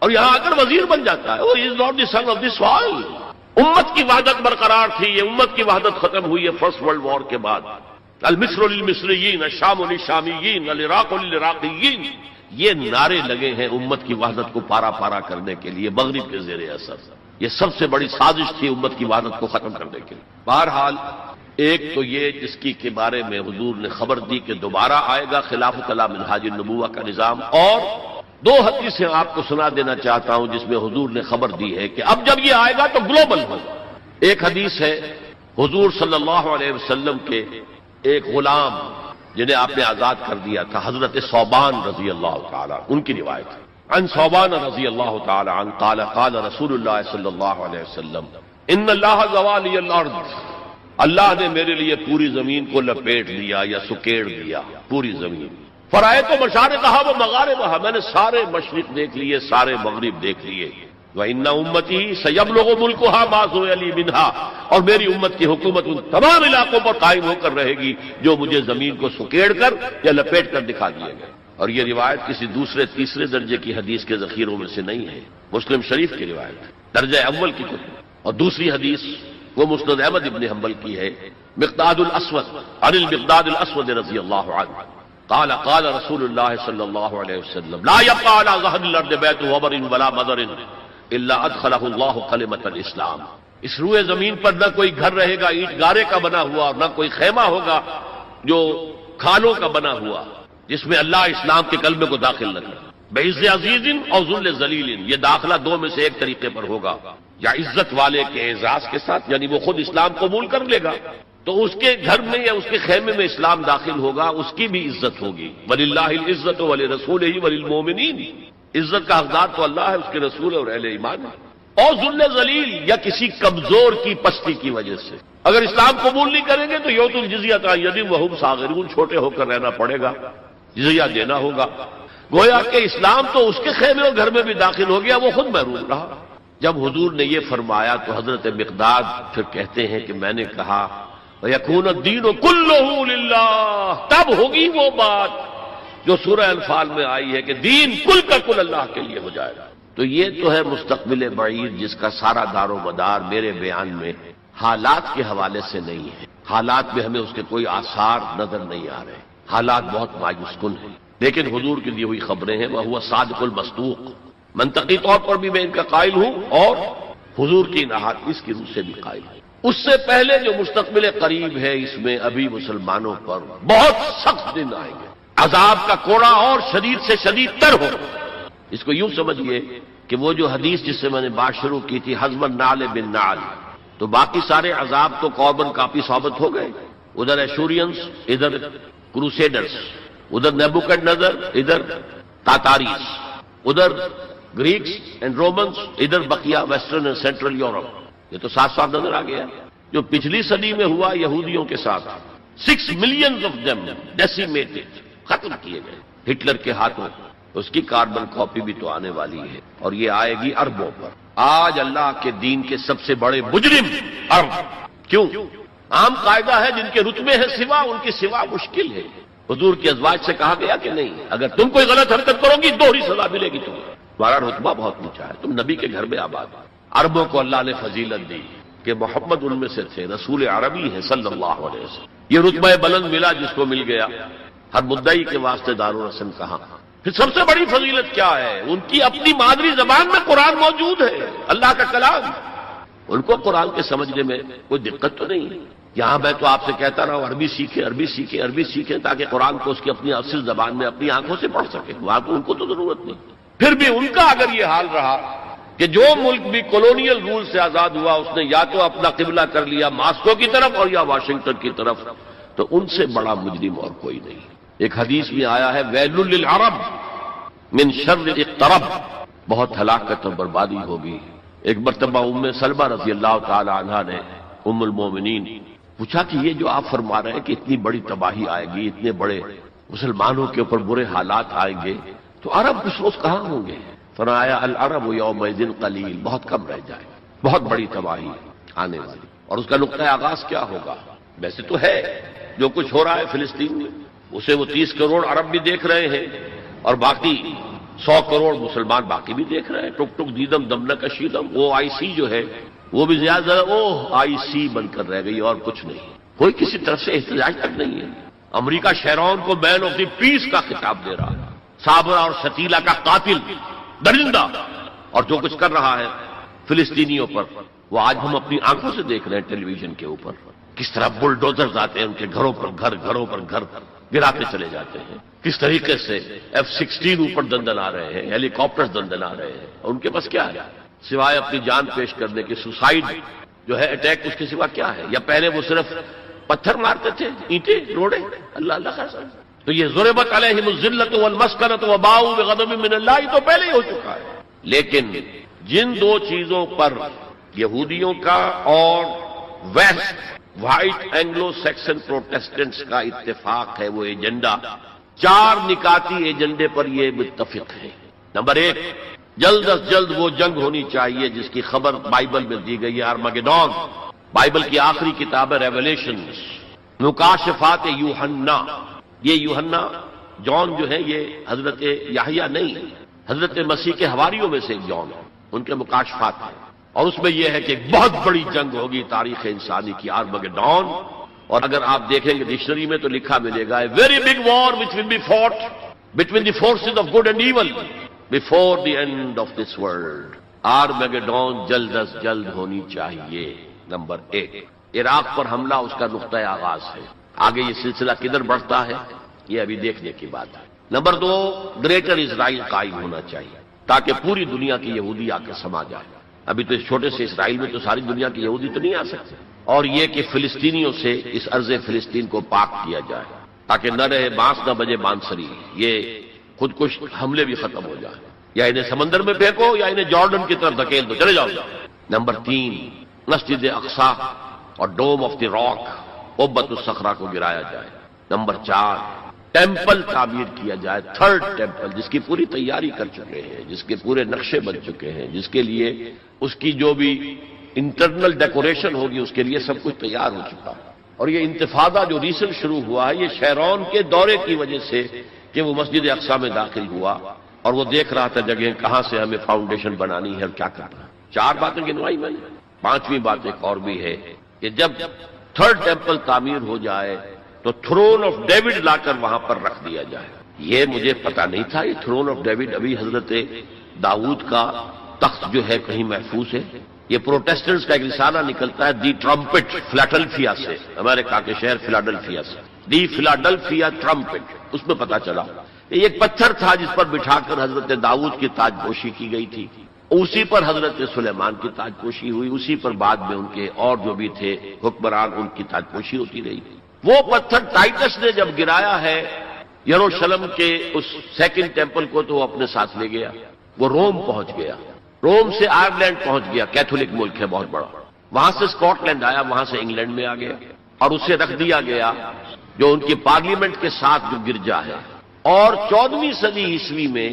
اور یہاں آ کر وزیر بن جاتا ہے۔ وہ is not the son of this soil. امت کی وحدت برقرار تھی، یہ امت کی وحدت ختم ہوئی ہے فرسٹ ورلڈ وار کے بعد۔ المصر للمصریین، الشام للشامیین، العراق للعراقیین، یہ نعرے لگے ہیں امت کی وحدت کو پارا پارا کرنے کے لیے مغرب کے زیر اثر۔ یہ سب سے بڑی سازش تھی امت کی وحدت کو ختم کرنے کے لیے۔ بہرحال ایک تو یہ جس کی کے بارے میں حضور نے خبر دی کہ دوبارہ آئے گا خلافت علی منہاج النبوہ کا نظام، اور دو حدیثیں آپ کو سنا دینا چاہتا ہوں جس میں حضور نے خبر دی ہے کہ اب جب یہ آئے گا تو گلوبل ہوگا۔ ایک حدیث ہے حضور صلی اللہ علیہ وسلم کے ایک غلام جنہیں آپ نے آزاد کر دیا تھا، حضرت ثوبان رضی اللہ تعالیٰ، ان کی روایت ہے۔ عن ثوبان رضی اللہ تعالیٰ عنہ قال قال رسول اللہ صلی اللہ علیہ وسلم ان اللہ زوالی الارض، اللہ نے میرے لیے پوری زمین کو لپیٹ لیا یا سکیڑ دیا، پوری زمین۔ فرائے تو مشارقہا و مغاربہا، میں نے سارے مشرق دیکھ لیے، سارے مغرب دیکھ لیے۔ وَإِنَّ أُمَّتِي سَيَبْلُغُ مُلْكُهَا مَا زُوِيَ لِي مِنْهَا، اور میری امت کی حکومت ان تمام علاقوں پر قائم ہو کر رہے گی جو مجھے زمین کو سکیڑ کر یا لپیٹ کر دکھا دیے گئے۔ اور یہ روایت کسی دوسرے تیسرے درجے کی حدیث کے ذخیروں میں سے نہیں ہے، مسلم شریف کی روایت ہے، درجہ اول کی کتب۔ اور دوسری حدیث وہ مسند احمد ابن حنبل کی ہے، مقداد الاسود عن المقداد الاسود رضی اللہ عنہ قال قال رسول اللہ صلی اللہ علیہ وسلم لا يبقى على ظهر الارض بيت وبر ولا مدر الا ادخله الله كلمة الاسلام، اس روئے زمین پر نہ کوئی گھر رہے گا اینٹ گارے کا بنا ہوا، اور نہ کوئی خیمہ ہوگا جو کھالوں کا بنا ہوا، جس میں اللہ اسلام کے کلمے کو داخل نہ کرے۔ بعز عزیز اور ذل ذلیل، یہ داخلہ دو میں سے ایک طریقے پر ہوگا، یا عزت والے کے اعزاز کے ساتھ، یعنی وہ خود اسلام قبول کر لے گا تو اس کے گھر میں یا اس کے خیمے میں اسلام داخل ہوگا، اس کی بھی عزت ہوگی۔ وَلِلَّهِ الْعِزَّةُ وَلِرَسُولِهِ وَلِلْمُؤْمِنِينَ، عزت کا حقدار تو اللہ ہے، اس کے رسول اور اہل ایمان ہے۔ اور ذل ذلیل، یا کسی کمزور کی پستی کی وجہ سے، اگر اسلام قبول نہیں کریں گے تو یؤتُ الجزیۃ عن یدٍ وَهُمْ صاغرون، چھوٹے ہو کر رہنا پڑے گا، جزیہ دینا ہوگا۔ گویا کہ اسلام تو اس کے خیمے اور گھر میں بھی داخل ہو گیا، وہ خود محروم رہا۔ جب حضور نے یہ فرمایا تو حضرت مقداد پھر کہتے ہیں کہ میں نے کہا وَيَكُونَ الدِّينُ كُلُّهُ لِلَّهِ، تب ہوگی وہ بات جو سورہ انفال میں آئی ہے کہ دین کل کا کل اللہ کے لیے ہو جائے گا. تو یہ تو ہے مستقبل بعید جس کا سارا دار و مدار میرے بیان میں حالات کے حوالے سے نہیں ہے. حالات میں ہمیں اس کے کوئی آثار نظر نہیں آ رہے. حالات بہت مایوس کن ہیں، لیکن حضور کی دی ہوئی خبریں ہیں. وہ صادق المصدوق، منطقی طور پر بھی میں ان کا قائل ہوں اور حضور کی احادیث کی روح سے بھی قائل ہوں. اس سے پہلے جو مستقبل قریب ہے اس میں ابھی مسلمانوں پر بہت سخت دن آئیں گے. عذاب کا کوڑا اور شدید سے شدید تر ہو. اس کو یوں سمجھیے کہ وہ جو حدیث جس سے میں نے بات شروع کی تھی حزم النعل بالنعل، تو باقی سارے عذاب تو کاربن کاپی ثابت ہو گئے. ادھر ایشورینس، ادھر کروسیڈرز، ادھر نیبوکڈنیزر، ادھر تاتاریز، ادھر گریکس اینڈ رومنس، ادھر بقیہ ویسٹرن اینڈ سینٹرل یورپ. یہ تو ساتھ ساتھ نظر آ گیا. جو پچھلی صدی میں ہوا یہودیوں کے ساتھ 6 ملین آف دیم ڈیسیمیٹڈ، ختم کیے گئے ہٹلر کے ہاتھوں. اس کی کاربن کاپی بھی تو آنے والی ہے اور یہ آئے گی اربوں پر. آج اللہ کے دین کے سب سے بڑے مجرم ارب. کیوں؟ عام قاعدہ ہے جن کے رتبے ہیں سوا، ان کی سوا مشکل ہے. حضور کی ازواج سے کہا گیا کہ نہیں، اگر تم کوئی غلط حرکت کرو گی دوہری سزا ملے گی تمہیں. تمہارا رتبہ بہت اونچا ہے، تم نبی کے گھر میں آباد. عربوں کو اللہ نے فضیلت دی کہ محمد ان میں سے تھے، رسول عربی ہے صلی اللہ علیہ وسلم. یہ رتبہ بلند ملا جس کو مل گیا. ہر مدعی کے واسطے دارالرسم کہا. پھر سب سے بڑی فضیلت کیا ہے؟ ان کی اپنی مادری زبان میں قرآن موجود ہے، اللہ کا کلام. ان کو قرآن کے سمجھنے میں کوئی دقت تو نہیں. یہاں میں تو آپ سے کہتا رہا ہوں عربی سیکھیں، عربی سیکھیں، عربی سیکھیں تاکہ قرآن کو اس کی اپنی اصل زبان میں اپنی آنکھوں سے پڑھ سکیں. وہاں تو ان کو تو ضرورت نہیں. پھر بھی ان کا اگر یہ حال رہا کہ جو ملک بھی کولونیل رول سے آزاد ہوا اس نے یا تو اپنا قبلہ کر لیا ماسکو کی طرف اور یا واشنگٹن کی طرف، تو ان سے بڑا مجرم اور کوئی نہیں. ایک حدیث میں آیا ہے ویل للعرب من شر اقترب، بہت ہلاکت اور بربادی ہوگی. ایک مرتبہ ام سلمہ رضی اللہ تعالی عنہا نے ام المومنین پوچھا کہ یہ جو آپ فرما رہے ہیں کہ اتنی بڑی تباہی آئے گی، اتنے بڑے مسلمانوں کے اوپر برے حالات آئیں گے، تو عرب کچھ روز کہاں ہوں گے؟ فرمایا العرب یومئذ قلیل، بہت کم رہ جائے. بہت بڑی تباہی آنے والی. اور اس کا نقطۂ آغاز کیا ہوگا؟ ویسے تو ہے جو کچھ ہو رہا ہے فلسطین میں، اسے وہ 30 کروڑ عرب بھی دیکھ رہے ہیں اور باقی 100 کروڑ مسلمان باقی بھی دیکھ رہے ہیں. ٹک ٹک دیدم دم نہ کشیدم، وہ آئی سی جو ہے وہ بھی زیادہ آئی سی بن کر رہ گئی اور کچھ نہیں. کوئی کسی طرف سے احتجاج تک نہیں ہے. امریکہ شیرون کو مین آف دی پیس کا خطاب دے رہا ہے، صابرہ اور شتیلہ کا قاتل، درندہ. اور جو کچھ کر رہا ہے فلسطینیوں پر وہ آج ہم اپنی آنکھوں سے دیکھ رہے ہیں ٹیلی ویژن کے اوپر. کس طرح بلڈوزرز آتے ہیں ان کے گھروں پر گھر گراتے چلے جاتے ہیں. کس طریقے سے F-16 اوپر دندنا رہے ہیں، ہیلی کاپٹر دندنا رہے ہیں. اور ان کے پاس کیا ہے سوائے اپنی جان پیش کرنے کے؟ سوسائڈ جو ہے اٹیک، اس کے سوا کیا ہے؟ یا پہلے وہ صرف پتھر مارتے تھے، اینٹیں روڑے، اللہ اللہ خیر. تو یہ ضربت علیہم الذلۃ والمسکنۃ وباؤوا بغضب من اللہ تو پہلے ہی ہو چکا ہے. لیکن جن دو چیزوں پر یہودیوں کا اور west white Anglo Saxon Protestants کا اتفاق ہے، وہ ایجنڈا 4 نکاتی ایجنڈے پر یہ متفق ہے. نمبر 1، جلد از جلد وہ جنگ ہونی چاہیے جس کی خبر بائبل میں دی گئی ہے، ارمگیڈون. بائبل کی آخری کتاب ہے ریویلیشنز، مکاشفات یوحنا. یہ یوحنا جان جو ہے یہ حضرت یحییٰ نہیں، حضرت مسیح کے حواریوں میں سے ایک جان ہے، ان کے مکاشفات ہیں. اور اس میں یہ ہے کہ ایک بہت بڑی جنگ ہوگی تاریخ انسانی کی، ارمگیڈون. اور اگر آپ دیکھیں گے ڈکشنری میں تو لکھا ملے گا very big war which will be fought between the forces of good and evil before the end of this world. Armageddon جلد از جلد ہونی چاہیے. نمبر 1، عراق پر حملہ اس کا نقطۂ آغاز ہے. آگے یہ سلسلہ کدھر بڑھتا ہے یہ ابھی دیکھنے کی بات ہے. نمبر 2، گریٹر اسرائیل قائم ہونا چاہیے تاکہ پوری دنیا کی یہودی آ کے سما جائے. ابھی تو اس چھوٹے سے اسرائیل میں تو ساری دنیا کی یہودی تو نہیں آ سکتے. اور یہ کہ فلسطینیوں سے اس ارض فلسطین کو پاک کیا جائے تاکہ نہ رہے بانس نہ بجے بانسری. یہ خودکش حملے بھی ختم ہو جائے، یا انہیں سمندر میں پھینکو یا انہیں جارڈن کی طرف دھکیل دو، چلے جاؤ. نمبر 3، مسجد اقصی اور ڈوم آف دی راک قبۃ الصخرہ کو گرایا جائے. نمبر 4، ٹیمپل تعمیر کیا جائے، 3rd ٹیمپل جس کی پوری تیاری کر چکے ہیں، جس کے پورے نقشے بن چکے ہیں، جس کے لیے اس کی جو بھی انٹرنل ڈیکوریشن ہوگی اس کے لیے سب کچھ تیار ہو چکا ہے. اور یہ انتفاضہ جو ریسنٹ شروع ہوا ہے یہ شیرون کے دورے کی وجہ سے کہ وہ مسجد اقصی میں داخل ہوا اور وہ دیکھ رہا تھا جگہ کہاں سے ہمیں فاؤنڈیشن بنانی ہے اور کیا کرنا ہے. 4 باتیں گنوائی میں نے. 5ویں بات ایک اور بھی ہے کہ جب 3rd ٹیمپل تعمیر ہو جائے تو تھرون آف ڈیوڈ لا کر وہاں پر رکھ دیا جائے. یہ مجھے پتا نہیں تھا یہ تھرون آف ڈیوڈ ابھی حضرت داؤد کا تخت جو ہے کہیں محفوظ ہے. یہ پروٹیسٹنٹس کا ایک رسالہ نکلتا ہے دی ٹرمپٹ فلاڈلفیا سے، امریکہ کے شہر فلاڈلفیا سے، دی فلاڈلفیا ٹرمپٹ. اس میں پتا چلا یہ ایک پتھر تھا جس پر بٹھا کر حضرت داؤد کی تاج پوشی کی گئی تھی. اسی پر حضرت سلیمان کی تاج پوشی ہوئی، اسی پر بعد میں ان کے اور جو بھی تھے حکمران ان کی تاج پوشی ہوتی رہی. وہ پتھر ٹائٹس نے جب گرایا ہے یروشلم کے اس 2nd ٹیمپل کو تو وہ اپنے ساتھ لے گیا. وہ روم پہنچ گیا، روم سے آئرلینڈ پہنچ گیا، کیتھولک ملک ہے بہت بڑا. وہاں سے اسکاٹ لینڈ آیا، وہاں سے انگلینڈ میں آ گیا اور اسے رکھ دیا گیا جو ان کی پارلیمنٹ کے ساتھ جو گرجا ہے. اور 14ویں صدی عیسوی میں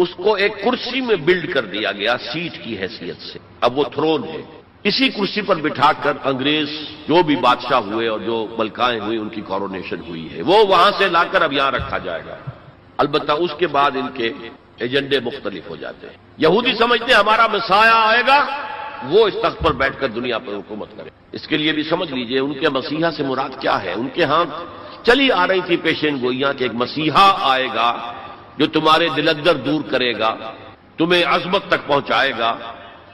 اس کو ایک کرسی میں بلڈ کر دیا گیا سیٹ کی حیثیت سے. اب وہ تھرون ہے. اسی کرسی پر بٹھا کر انگریز جو بھی بادشاہ ہوئے اور جو ملکائیں ہوئی ان کی کورونیشن ہوئی ہے. وہ وہاں سے لا کر اب یہاں رکھا جائے گا. البتہ اس کے بعد ان کے ایجنڈے مختلف ہو جاتے ہیں. یہودی سمجھتے ہیں ہمارا مسیحا آئے گا وہ اس تخت پر بیٹھ کر دنیا پر حکومت کرے. اس کے لیے بھی سمجھ لیجئے ان کے مسیحا سے مراد کیا ہے. ان کے ہاں چلی آ رہی تھی پیشین گوئیاں کہ ایک مسیحا آئے گا جو تمہارے دل اندر دور کرے گا، تمہیں عظمت تک پہنچائے گا.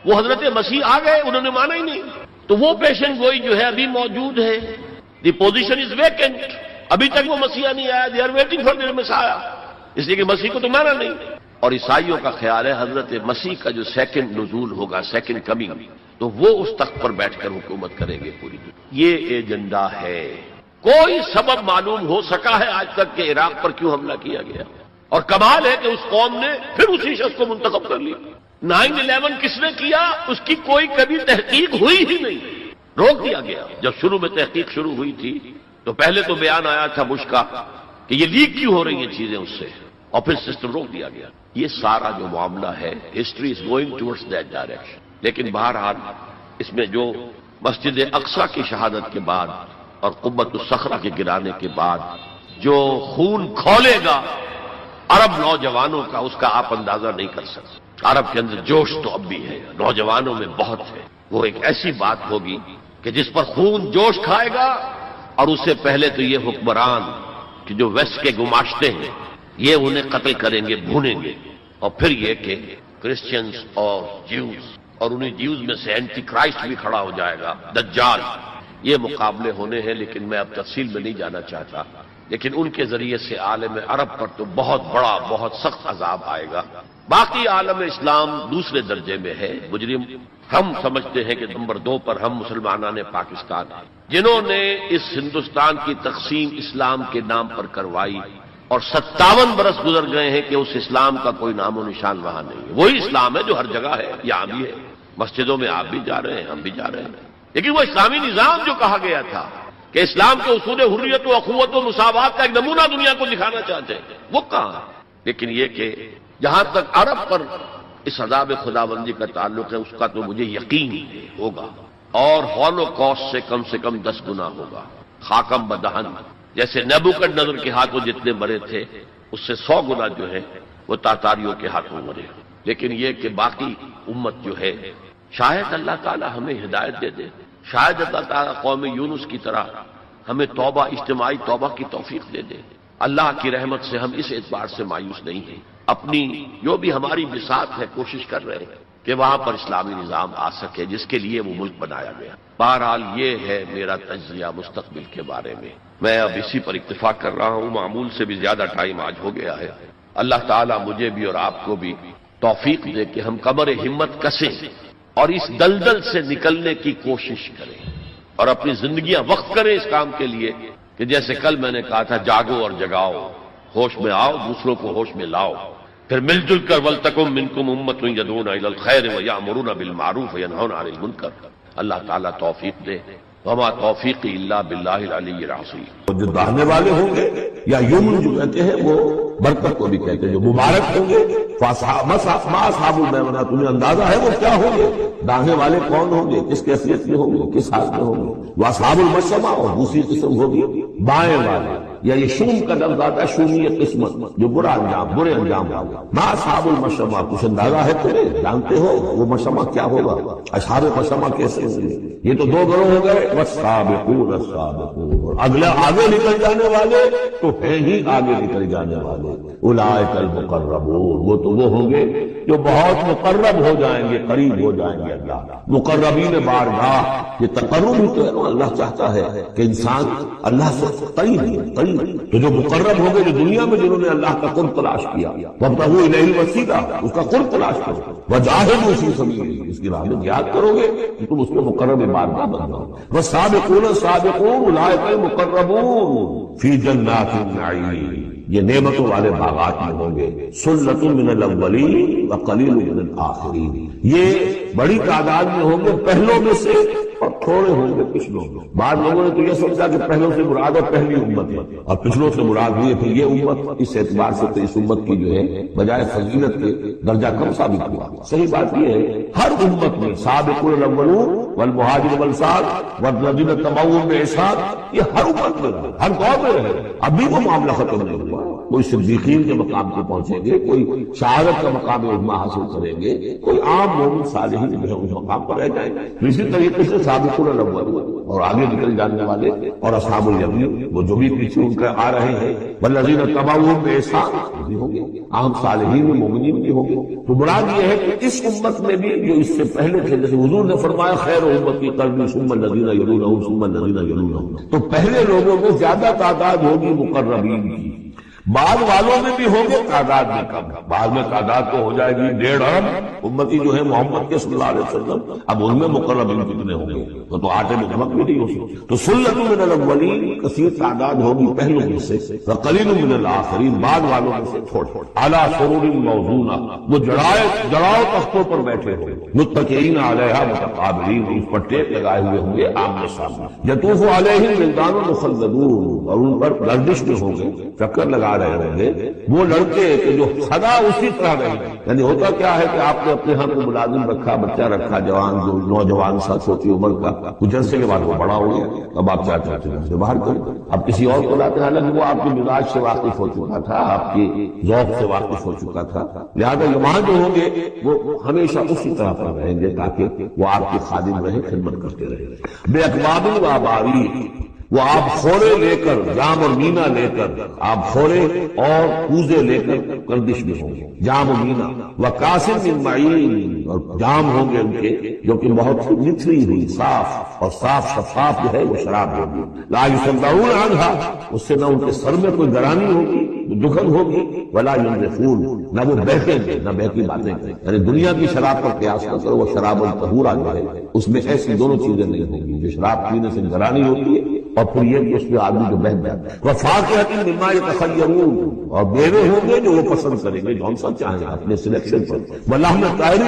وہ حضرت مسیح آ گئے، انہوں نے مانا ہی نہیں. تو وہ پیشن گوئی جو ہے ابھی موجود ہے. The position is vacant. ابھی تک وہ مسیح نہیں آیا. They are waiting for their مسیح. اس لیے کہ مسیح کو تو مانا نہیں. اور عیسائیوں کا خیال ہے حضرت مسیح کا جو 2nd نزول ہوگا، 2nd کمنگ، تو وہ اس تخت پر بیٹھ کر حکومت کریں گے پوری دنیا. یہ ایجنڈا ہے. کوئی سبب معلوم ہو سکا ہے آج تک کہ عراق پر کیوں حملہ کیا گیا؟ اور کمال ہے کہ اس قوم نے پھر اسی شخص کو منتخب کر لیا. 9/11 کس نے کیا اس کی کوئی کبھی تحقیق ہوئی ہی نہیں، روک دیا گیا. جب شروع میں تحقیق شروع ہوئی تھی تو پہلے تو بیان آیا تھا بش کا کہ یہ لیک کیوں ہو رہی ہیں چیزیں اس سے، اور پھر سسٹم روک دیا گیا. یہ سارا جو معاملہ ہے history is going towards that direction. لیکن بہرحال اس میں جو مسجد اقصی کی شہادت کے بعد اور قبۃ الصخرہ کے گرانے کے بعد جو خون کھولے گا عرب نوجوانوں کا، اس کا آپ اندازہ نہیں کر سکتے. عرب کے اندر جوش تو اب بھی ہے، نوجوانوں میں بہت ہے. وہ ایک ایسی بات ہوگی کہ جس پر خون جوش کھائے گا. اور اس سے پہلے تو یہ حکمران کہ جو ویسٹ کے گماشتے ہیں یہ انہیں قتل کریں گے، بھونیں گے. اور پھر یہ کہ کرسچنز اور جیوز، اور انہیں جیوز میں سے اینٹی کرائسٹ بھی کھڑا ہو جائے گا، دجال. یہ مقابلے ہونے ہیں لیکن میں اب تفصیل میں نہیں جانا چاہتا. لیکن ان کے ذریعے سے عالم عرب پر تو بہت بڑا بہت سخت عذاب آئے گا. باقی عالم اسلام دوسرے درجے میں ہے. مجرم ہم سمجھتے ہیں کہ نمبر 2 پر ہم مسلمانان پاکستان ہیں جنہوں نے اس ہندوستان کی تقسیم اسلام کے نام پر کروائی. اور 57 برس گزر گئے ہیں کہ اس اسلام کا کوئی نام و نشان وہاں نہیں ہے. وہی اسلام ہے جو ہر جگہ ہے، یہاں بھی ہے. مسجدوں میں آپ بھی جا رہے ہیں، ہم بھی جا رہے ہیں. لیکن وہ اسلامی نظام جو کہا گیا تھا کہ اسلام کے اصول حریت و اخوت و مساوات کا ایک نمونہ دنیا کو دکھانا چاہتے ہیں، وہ کہاں ہے؟ لیکن یہ کہ جہاں تک عرب پر اس عذاب خداوندی کا تعلق ہے اس کا تو مجھے یقین ہوگا، اور ہولوکاسٹ سے کم 10 گنا ہوگا. خاکم بدہن، جیسے نیبوکدنضر کے ہاتھوں جتنے مرے تھے اس سے 100 گنا جو ہے وہ تاتاریوں کے ہاتھوں مرے. لیکن یہ کہ باقی امت جو ہے شاید اللہ تعالی ہمیں ہدایت دے دے، شاید اللہ تعالیٰ قوم یونس کی طرح ہمیں توبہ، اجتماعی توبہ کی توفیق دے دے. اللہ کی رحمت سے ہم اس اعتبار سے مایوس نہیں ہیں. اپنی جو بھی ہماری بساط ہے کوشش کر رہے ہیں کہ وہاں پر اسلامی نظام آ سکے جس کے لیے وہ ملک بنایا گیا. بہرحال یہ ہے میرا تجزیہ مستقبل کے بارے میں. میں اب اسی پر اتفاق کر رہا ہوں. معمول سے بھی زیادہ ٹائم آج ہو گیا ہے. اللہ تعالیٰ مجھے بھی اور آپ کو بھی توفیق دے کہ ہم کمر ہمت کسیں اور اس دلدل سے نکلنے کی کوشش کریں اور اپنی زندگیاں وقف کریں اس کام کے لیے کہ جیسے کل میں نے کہا تھا جاگو اور جگاؤ، ہوش میں آؤ، دوسروں کو ہوش میں لاؤ. پھر مل جل کر ولتکم منکم امۃ یدعون الی الخیر ویأمرون بالمعروف وینہون عن المنکر. اللہ تعالیٰ توفیق دے. وما توفیقی الا باللہ العلی العظیم. جو داہنے والے ہوں گے یا یمن جو کہتے ہیں وہ برکت کو بھی کہتے ہیں، جو مبارک ہوں گے ما اصحاب المیمنہ، تمہیں اندازہ ہے وہ کیا ہوں گے؟ داہنے والے کون ہوں گے، کس کیفیت میں ہوں گے، کس حال میں ہوں گے؟ وہ اصحاب المشأمہ، اور دوسری قسم ہوگی بائیں والے. یا یہ شوم کا لفظ آتا ہے، شومی قسمت، جو برا انجام، برے انجام والے. ما اصحاب المشأمہ، کچھ اندازہ ہے تمہیں؟ جانتے ہو وہ مشأمہ کیا ہوگا؟ اصحاب مشأمہ کیسے ہوں گے؟ یہ تو دو گروہ ہو گئے، والسابقون السابقون، اگلا آگے نکل جانے والے تو ہیں ہی آگے نکل جانے والے. اولئک المقربون، وہ تو وہ ہوں گے جو بہت مقرب ہو جائیں گے، قریب ہو جائیں گے اللہ. مقربین بارگاہ، یہ تقرب ہی تو ہے نا، اللہ چاہتا ہے کہ انسان اللہ سے قریب قریب. تو جو مقرب ہو گئے، جو دنیا میں جنہوں نے اللہ کا قرب تلاش کیا، وابتغوا الیہ الوسیلہ، اس کا قرب تلاش کرو، وجاہدوا فی سبیلہ، اس کی راہ میں جہاد کرو گے کہ تم اس میں مقرب بارگاہ بن جاؤ. والسابقون السابقون اولئک المقربون فی جنات النعیم، یہ نعمتوں والے باغات میں ہوں گے. سلۃ من الاولین وقلیل من الآخرین، یہ بڑی تعداد میں ہوں گے پہلوں میں سے اور تھوڑے ہوں گے پچھلوں میں. بعض لوگوں نے تو یہ سمجھا کہ پہلوں سے مراد ہے پہلی امت ہے اور پچھلوں سے مراد ہوئی ہے. پھر یہ امت اس اعتبار سے تو اس امت کی جو ہے بجائے فضیلت کے درجہ کم ثابت ہوا. صحیح بات یہ ہے ہر امت میں سابقون الاولون والمہاجرون والانصار والذین اتبعوہم بإحسان، یہ ہر امت میں رہے، ہر دور میں رہے. ابھی وہ معاملہ ختم نہیں ہوا. کوئی صدیقین کے مقام کو پہنچیں گے، کوئی شہادت کا مقام عظمیٰ حاصل کریں گے، کوئی عام مومن صالحین جو ہے اس مقام پر رہ جائیں گے. اسی طریقے سے سابقون الاولون اور آگے نکل جانے والے اور اصحاب الیمین، وہ جو بھی پیچھے ان کے آ رہے ہیں، والذین اتبعوہم بإحسان بھی ہوں گے، عام صالحین میں مومنین بھی ہوں گے. تو مراد یہ ہے کہ اس امت میں بھی جو اس سے پہلے تھے، جیسے حضور نے فرمایا خیر امتی قرنی ثم الذین یلونہم ثم الذین یلونہم، تو پہلے لوگوں میں زیادہ تعداد ہوگی مقربین کی. بعد والوں میں بھی ہوں گے تعداد میں کم. بعد میں تعداد تو ہو جائے گی 1.5 ارب امتی جو ہے محمد کے صلی اللہ علیہ وسلم، اب ان میں مقربین کتنے ہوں گے؟ تو آٹے میں نمک بھی نہیں ہو سکتی. تو سلۃ من الاولین کثیر تعداد ہوگی پہلوں میں سے، وقلیل من الآخرین بعد والوں میں سے تھوڑے. علی سرور موضونہ، وہ جڑاؤ تختوں پر بیٹھے ہوں گے. متکئین علیہا متقابلین، اس پر ٹیک لگائے ہوئے ہوں گے آمنے سامنے. یطوف علیہم ولدان مخلدون، اور ان پر گردش میں ہوں گے، چکر لگا رہے ہوں گے وہ لڑکے کہ جو سدا اسی طرح رہے. یعنی ہوتا کیا ہے کہ آپ نے اپنے ہاں کو ملازم رکھا، بچہ رکھا، جوان جو نوجوان سا چھوٹی عمر کا، کچھ عرصے کے بعد وہ بڑا ہو گیا، اب آپ چاہتے ہیں گھر سے باہر کریں، اب کسی اور کو لاتے ہیں. حالانکہ وہ آپ کے مزاج سے واقف ہو چکا تھا، آپ کے ذوق سے واقف ہو چکا تھا. لہٰذا وہاں جو ہوں گے وہ ہمیشہ اسی طرح پر رہیں گے تاکہ وہ آپ کے خادم رہے، خدمت کرتے رہے. بے اکواب و اباریق، وہ آپ خورے لے کر، جام اور مینا لے کر، آپ خورے اور کوزے لے کر گردش میں ہوں گے، جام و مینا. وکاسم من معین، اور جام ہوں گے ان کے جو کہ بہت نتھری ہوئی، صاف اور صاف شفاف جو ہے وہ شراب ہوگی. لا یصدعون عنہا، اس سے نہ ان کے سر میں کوئی گرانی ہوگی، دخن ہوگی، ولا ينزفون، نہ وہ بہکیں گے، نہ بہکی باتیں کریں. یعنی دنیا کی شراب پر قیاس نہ کرو، وہ شراب الطہورہ جو ہے اس میں ایسی دونوں چیزیں نہیں ہوں گی. جو شراب پینے سے گرانی ہوتی ہے اور پھر یہ کہ اس میں آدمی جو بہک جاتا ہے. وفاکہۃ مما یتخیرون، اور میوے ہوں گے جو وہ پسند کریں گے، جون سا چاہیں اپنے سلیکشن پر. ولحم طیر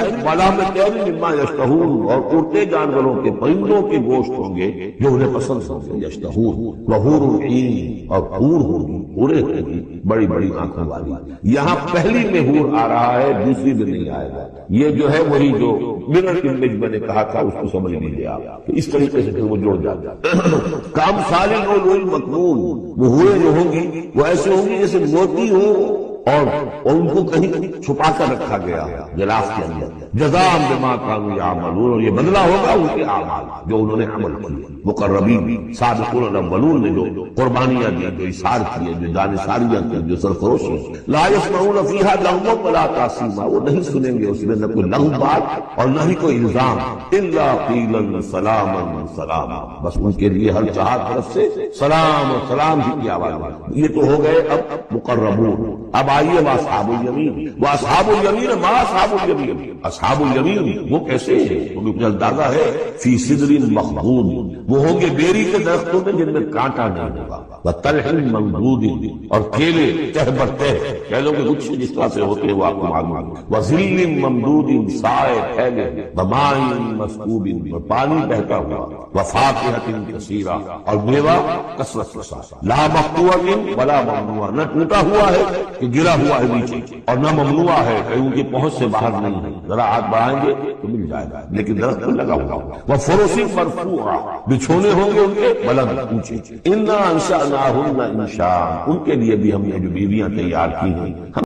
مما یشتہون، اور اڑتے جانوروں کے، پرندوں کے گوشت ہوں گے جو انہیں پسند ہوں گے. یشتہون. وحور عین، اور حور ہوگی، حوریں ہوں گی بڑی بڑی آنکھوں والی. یہاں پہلی میں حور آ رہا ہے، دوسری میں نہیں آئے گا. یہ جو ہے وہی جو مرر امیج میں نے کہا تھا اس کو سمجھ لیجیے آپ. اس طریقے سے پھر وہ جڑ جاتا ہے. کام سالے مکنون، وہ ہوئے جو ہوں گی وہ ایسے ہوں گے جیسے موتی ہو اور ان کو کہیں چھپا کر رکھا گیا غلاف کے اندر. جزاء بما كانوا يعملون، اور یہ بدلہ ہوگا ان کے اعمال جو انہوں نے عمل کیے. مقربین سابقون الاولون نے جو قربانیاں دی، جو ایثار کیے، جو دانشاریاں کی، جو سرفروشی. لا يسمعون فيها لغوا ولا تاثیما، وہ نہیں سنیں گے اس میں نہ کوئی لغو بات اور نہ ہی کوئی الزام. الا قیلا سلاما سلاما، بس ان کے لیے ہر چار طرف سے سلام اور سلام ہی کی آواز. یہ تو ہو گئے اب مقربون. اب آئیے واصحاب الیمین. واصحاب الیمین ما اصحاب الیمین، اصحاب الیمین وہ کیسے ہیں؟ وہ بھی اندازہ ہے. فی سدر مخضود، وہ ہوں گے بیری کے درختوں میں جن میں کانٹا نہیں ہوگا. وطلح ممدود، اور کیلے تہ بر تہ، کیلوں کے گچھے جس طرح سے ہوتے ہیں وہ آپ کو معلوم ہے. وظل ممدود، سائے پھیلے. وماء مسکوب، اور پانی بہتا ہوا. وفاکہۃ کثیرہ، اور میوہ کثرت کے ساتھ. لا مقطوعۃ ولا ممنوعہ، نہ ٹوٹا ہوا ہے کہ گرا ہوا ہے نیچے، اور نہ ممنوع ہے کہ ان کی پہنچ سے باہر نہیں ہے. ذرا ہاتھ بڑھائیں گے تو مل جائے گا، لیکن درخت پر لگا ہوا وہ فروسی مرفوعہ، بچھونے ہوں گے ان کے بلند اونچے. انا انشأناہن انشاء، ان کے لیے بھی ہم نے جو بیویاں تیار کی ہیں